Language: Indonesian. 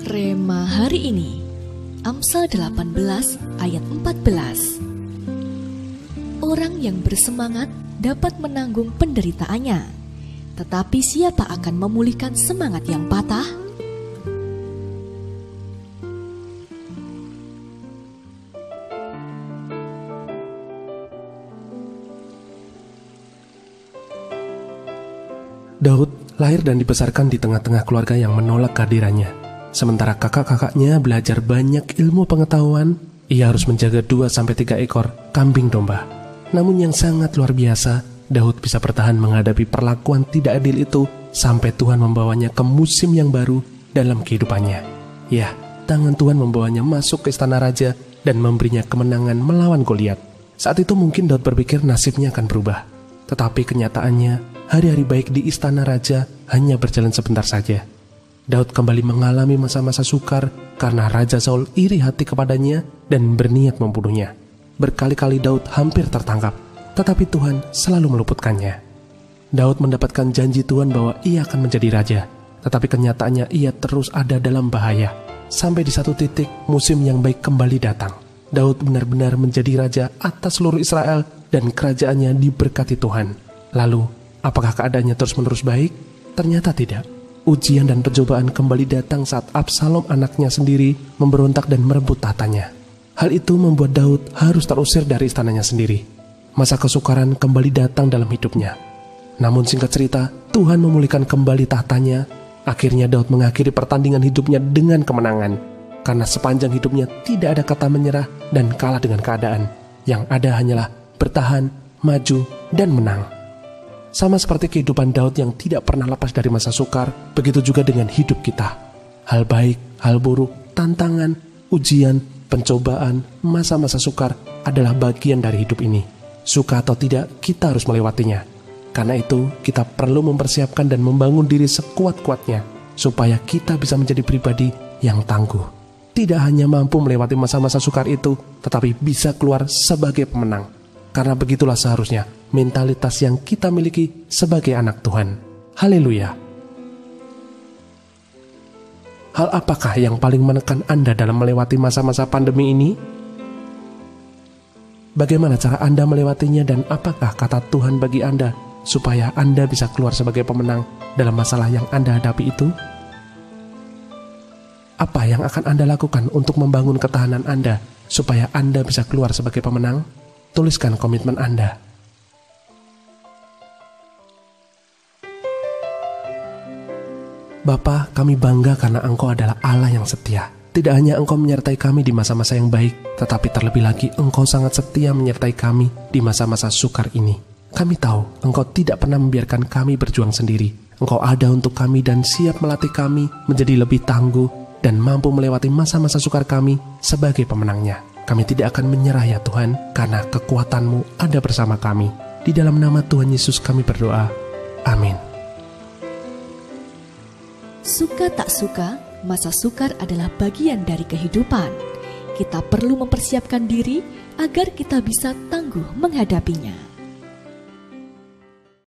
Rema hari ini, Amsal 18 ayat 14. Orang yang bersemangat dapat menanggung penderitaannya, tetapi siapa akan memulihkan semangat yang patah? Daud lahir dan dibesarkan di tengah-tengah keluarga yang menolak kehadirannya. Sementara kakak-kakaknya belajar banyak ilmu pengetahuan, ia harus menjaga 2-3 ekor kambing domba. Namun yang sangat luar biasa, Daud bisa bertahan menghadapi perlakuan tidak adil itu sampai Tuhan membawanya ke musim yang baru dalam kehidupannya. Ya, tangan Tuhan membawanya masuk ke istana raja dan memberinya kemenangan melawan Goliat. Saat itu mungkin Daud berpikir nasibnya akan berubah. Tetapi kenyataannya, hari-hari baik di istana raja hanya berjalan sebentar saja. Daud kembali mengalami masa-masa sukar karena Raja Saul iri hati kepadanya dan berniat membunuhnya. Berkali-kali Daud hampir tertangkap, tetapi Tuhan selalu meluputkannya. Daud mendapatkan janji Tuhan bahwa ia akan menjadi raja, tetapi kenyataannya ia terus ada dalam bahaya. Sampai di satu titik musim yang baik kembali datang. Daud benar-benar menjadi raja atas seluruh Israel dan kerajaannya diberkati Tuhan. Lalu, apakah keadaannya terus-menerus baik? Ternyata tidak. Ujian dan pencobaan kembali datang saat Absalom anaknya sendiri memberontak dan merebut tahtanya. Hal itu membuat Daud harus terusir dari istananya sendiri. Masa kesukaran kembali datang dalam hidupnya. Namun singkat cerita, Tuhan memulihkan kembali tahtanya. Akhirnya Daud mengakhiri pertandingan hidupnya dengan kemenangan. Karena sepanjang hidupnya tidak ada kata menyerah dan kalah dengan keadaan. Yang ada hanyalah bertahan, maju, dan menang. Sama seperti kehidupan Daud yang tidak pernah lepas dari masa sukar, begitu juga dengan hidup kita. Hal baik, hal buruk, tantangan, ujian, pencobaan, masa-masa sukar adalah bagian dari hidup ini. Suka atau tidak, kita harus melewatinya. Karena itu, kita perlu mempersiapkan dan membangun diri sekuat-kuatnya, supaya kita bisa menjadi pribadi yang tangguh. Tidak hanya mampu melewati masa-masa sukar itu, tetapi bisa keluar sebagai pemenang. Karena begitulah seharusnya mentalitas yang kita miliki sebagai anak Tuhan. Haleluya. Hal apakah yang paling menekan Anda dalam melewati masa-masa pandemi ini? Bagaimana cara Anda melewatinya dan apakah kata Tuhan bagi Anda supaya Anda bisa keluar sebagai pemenang dalam masalah yang Anda hadapi itu? Apa yang akan Anda lakukan untuk membangun ketahanan Anda supaya Anda bisa keluar sebagai pemenang? Tuliskan komitmen Anda. Bapa, kami bangga karena Engkau adalah Allah yang setia. Tidak hanya Engkau menyertai kami di masa-masa yang baik, tetapi terlebih lagi Engkau sangat setia menyertai kami di masa-masa sukar ini. Kami tahu Engkau tidak pernah membiarkan kami berjuang sendiri. Engkau ada untuk kami dan siap melatih kami menjadi lebih tangguh dan mampu melewati masa-masa sukar kami sebagai pemenangnya. Kami tidak akan menyerah ya Tuhan, karena kekuatan-Mu ada bersama kami. Di dalam nama Tuhan Yesus kami berdoa. Amin. Suka tak suka, masa sukar adalah bagian dari kehidupan. Kita perlu mempersiapkan diri agar kita bisa tangguh menghadapinya.